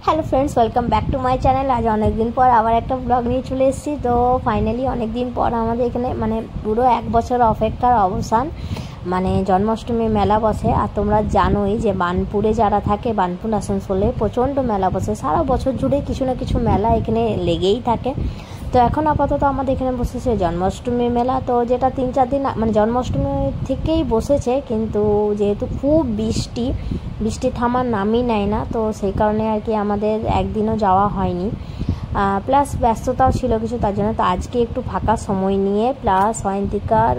Hello friends, welcome back to my channel. আজ অনেক দিন পর আবার একটা ব্লগ নিয়ে চলে এসেছি। তো ফাইনালি অনেক দিন পর আমাদের এখানে পুরো 1 বছর অপেক্ষার অবসান। জন্মাষ্টমী মেলা বসে। আর তোমরা জানোই যে বার্নপুরে যারা থাকে, বার্নপুর আসানসোলে প্রচণ্ড মেলা বসে। সারা বছর জুড়ে কিছু না কিছু মেলা এখানে লেগেই থাকে। তো এখন আপাতত আমাদের এখানে বসেছে জন্মাষ্টমী মেলা। তো যেটা 3-4 দিন জন্মাষ্টমী থেকেই বসেছে, কিন্তু যেহেতু খুব বৃষ্টি থামার নামই নেয় না, তো সেই কারণে আর কি আমাদের একদিনও যাওয়া হয়নি। প্লাস ব্যস্ততাও ছিল কিছু, তার জন্য তো আজকে একটু ফাঁকা সময় নিয়ে প্লাস অয়ন্তিকার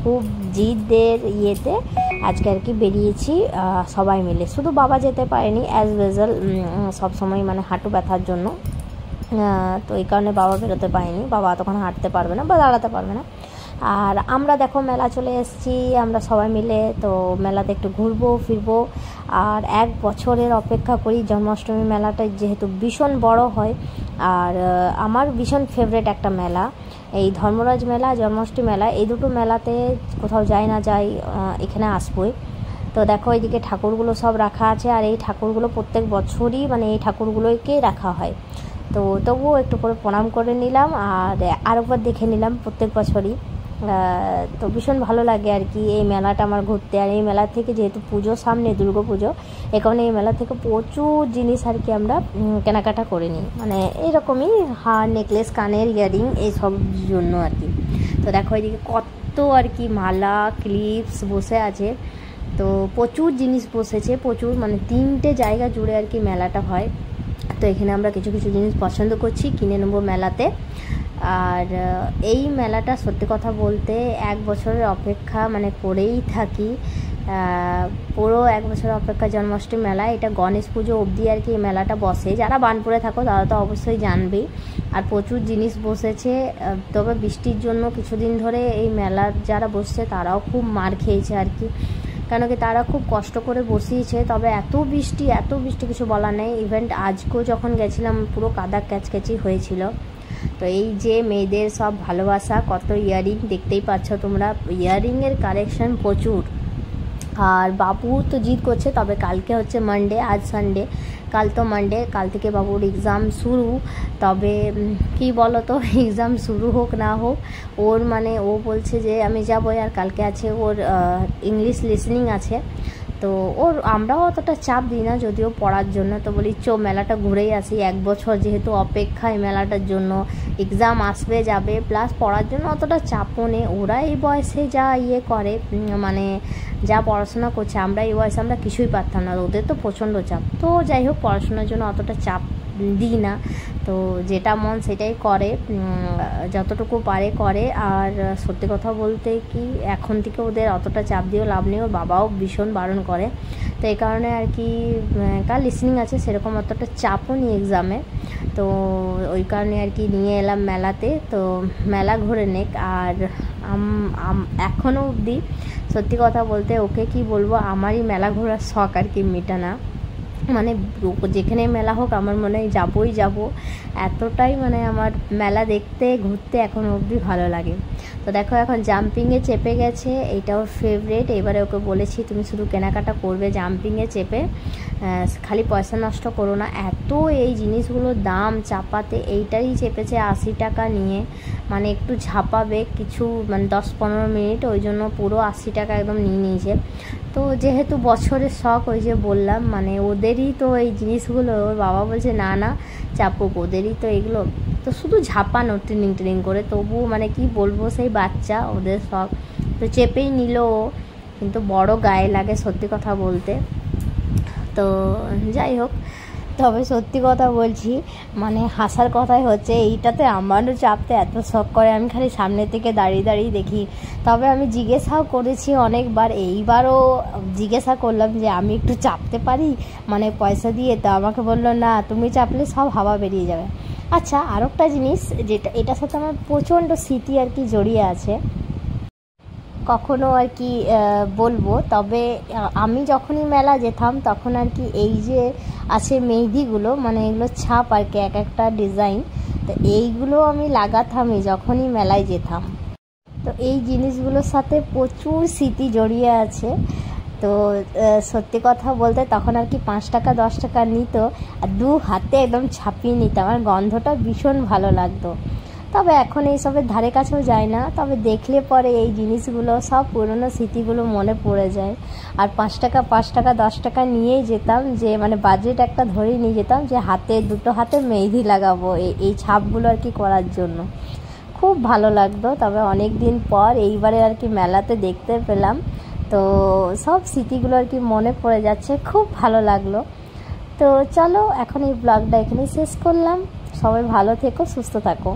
খুব জিদের ইয়েতে আজকে আর কি বেরিয়েছি সবাই মিলে। শুধু বাবা যেতে পারেনি, অ্যাজ ইউজুয়াল সবসময় হাঁটু ব্যথার জন্য। তো এই কারণে বাবা বেরোতে পারেনি। বাবা তখন হাঁটতে পারবে না বা দাঁড়াতে পারবে না। আর আমরা দেখো মেলা চলে এসেছি আমরা সবাই মিলে। তো মেলাতে একটু ঘুরবো ফিরবো। আর 1 বছরের অপেক্ষা করি জন্মাষ্টমী মেলাটা, যেহেতু ভীষণ বড় হয়। আর আমার ভীষণ ফেভারেট একটা মেলা এই ধর্মরাজ মেলা, জন্মাষ্টমী মেলা। এই দুটো মেলাতে কোথাও যাই না যাই এখানে আসবোই। তো দেখো এইদিকে ঠাকুরগুলো সব রাখা আছে। আর এই ঠাকুরগুলো প্রত্যেক বছরই এই ঠাকুরগুলোকেই রাখা হয়। তো তবুও একটু করে প্রণাম করে নিলাম আর একবার দেখে নিলাম প্রত্যেক বছরই। তো ভীষণ ভালো লাগে আর কি এই মেলাটা আমার ঘুরতে। আর এই মেলা থেকে যেহেতু পুজো সামনে, দুর্গা পুজো, এ কারণে এই মেলা থেকে প্রচুর জিনিস আর কি আমরা কেনাকাটা করে নিই। এইরকমই হার, নেকলেস, কানের ইয়ারিং, এইসব জন্য আর কি। তো দেখো এদিকে কত আর কি মালা, ক্লিপস বসে আছে। তো প্রচুর জিনিস বসেছে, প্রচুর 3টে জায়গা জুড়ে আর কি মেলাটা হয়। তো এখানে আমরা কিছু কিছু জিনিস পছন্দ করছি, কিনে নেবো মেলাতে। আর এই মেলাটা সত্যি কথা বলতে 1 বছরের অপেক্ষা করেই থাকি। পুরো 1 বছরের অপেক্ষা জন্মাষ্টমী মেলা। এটা গণেশ পুজো অবধি আর কি এই মেলাটা বসে। যারা বার্নপুরে থাকো তারা তো অবশ্যই জানবেই। আর প্রচুর জিনিস বসেছে। তবে বৃষ্টির জন্য কিছুদিন ধরে এই মেলা যারা বসছে তারাও খুব মার খেয়েছে আর কি, কেন কি তারা খুব কষ্ট করে বসিয়েছে। তবে এত বৃষ্টি কিছু বলার নেই। ইভেন্ট আজকেও যখন গেছিলাম পুরো কাদা ক্যাচক্যাচি হয়েছিল। তো এই যে মেয়েদের সব ভালোবাসা, কত ইয়ারিং দেখতেই পাচ্ছ তোমরা। ইয়ারিংয়ের কালেকশন প্রচুর। আর বাবু তো জিদ করছে, তবে কালকে হচ্ছে মানডে, আজ সানডে, কাল তো মানডে, কাল থেকে বাবুর এক্সাম শুরু। তবে কি বলো তো, এক্সাম শুরু হোক না হোক, ওর ও বলছে যে আমি যাবো। আর কালকে আছে ওর ইংলিশ লিসনিং আছে। তো আমরাও অতটা চাপ দিই না যদিও পড়ার জন্য। তো বলি চো মেলাটা ঘুরেই আসি। 1 বছর যেহেতু অপেক্ষায় মেলাটার জন্য, এক্সাম আসবে যাবে, প্লাস পড়ার জন্য অতটা চাপও নেই। ওরা এই বয়সে যা করে যা পড়াশোনা করছে, আমরা এই বয়সে আমরা কিছুই পারতাম না। ওদের তো প্রচণ্ড চাপ। তো যাই হোক, পড়াশোনার জন্য অতটা চাপ দিই না। তো যেটা মন সেটাই করে, যতটুকু পারে করে। আর সত্যি কথা বলতে কি, এখন থেকে ওদের অতটা চাপ দিয়েও লাভ নেই। ওর বাবাও ভীষণ বারণ করে। তো এই কারণে আর কি কাল লিসনিং আছে, সেরকম অতটা চাপও নেই এক্সামে। তো ওই কারণে আর কি নিয়ে এলাম মেলাতে। তো মেলা ঘুরে নেক। আর এখনও অবধি সত্যি কথা বলতে ওকে কি বলবো, আমারই মেলা ঘোরার শখ আর কি মেটা না। যেখানে মেলা হোক আমার মনে হয় যাবই যাব। এতটাই আমার মেলা দেখতে ঘুরতে এখন অবধি ভালো লাগে। তো দেখো এখন জাম্পিংয়ে চেপে গেছে, এইটা ওর ফেভারেট। এবারে ওকে বলেছি তুমি শুধু কেনাকাটা করবে জাম্পিংয়ে চেপে, খালি পয়সা নষ্ট করো না। এত এই জিনিসগুলোর দাম চাপাতে, এইটাই চেপেছে 80 টাকা নিয়ে। একটু ঝাপাবে কিছু 10-15 মিনিট, ওই জন্য পুরো 80 টাকা একদম নিয়ে নিয়েছে। তো যেহেতু বছরের শখ, ওই যে বললাম ওদেরই তো এই জিনিসগুলো। ওর বাবা বলছে না না চাপুক, ওদেরই তো এগুলো। তো শুধু ঝাপানো ট্রেনিং করে, তবু কি বলবো, সেই বাচ্চা, ওদের শখ। তো চেপেই নিল ও, কিন্তু বড় গায়ে লাগে সত্যি কথা বলতে। তো যাই হোক, তবে সত্যি কথা বলছি হাসার কথাই হচ্ছে, এইটাতে আমারও চাপতে এত শখ করে, আমি খালি সামনে থেকে দাঁড়িয়ে দাঁড়িয়ে দেখি। তবে আমি জিজ্ঞাসাও করেছি অনেকবার, এইবারও জিজ্ঞাসা করলাম যে আমি একটু চাপতে পারি পয়সা দিয়ে। তো আমাকে বললো না, তুমি চাপলে সব হাওয়া বেরিয়ে যাবে। আচ্ছা, আর একটা জিনিস যেটা এটার সাথে আমার প্রচণ্ড স্মৃতি আর কি জড়িয়ে আছে, কখনো আর কি বলবো। তবে আমি যখনই মেলা যেতাম তখন আর কি এই যে আছে মেহেদিগুলো, এগুলো ছাপ আর কি, এক একটা ডিজাইন। তো এইগুলো আমি লাগাতামই যখনই মেলায় যেতাম। তো এই জিনিসগুলোর সাথে প্রচুর স্মৃতি জড়িয়ে আছে। তো সত্যি কথা বলতে তখন আর কি 5 টাকা 10 টাকা নিত, আর 2 হাতে একদম ছাপিয়ে নিতাম, আর গন্ধটা ভীষণ ভালো লাগতো। তবে এখন এইসবের ধারে কাছেও যায় না, তবে দেখলে পরে এই জিনিসগুলো সব পুরনো স্মৃতিগুলো মনে পড়ে যায়। আর 5 টাকা 10 টাকা নিয়েই যেতাম, যে মানে বাজেট একটা ধরেই নিয়ে যেতাম যে হাতে 2টো হাতে মেহেদি লাগাবো এই ছাপগুলো আর কি করার জন্য। খুব ভালো লাগতো। তবে অনেক দিন পর এইবারে আর কি মেলাতে দেখতে পেলাম, তো সব স্মৃতিগুলো আর কি মনে পড়ে যাচ্ছে, খুব ভালো লাগলো। তো চলো এখন এই ব্লগটা এখানেই শেষ করলাম। সবাই ভালো থেকো, সুস্থ থাকো।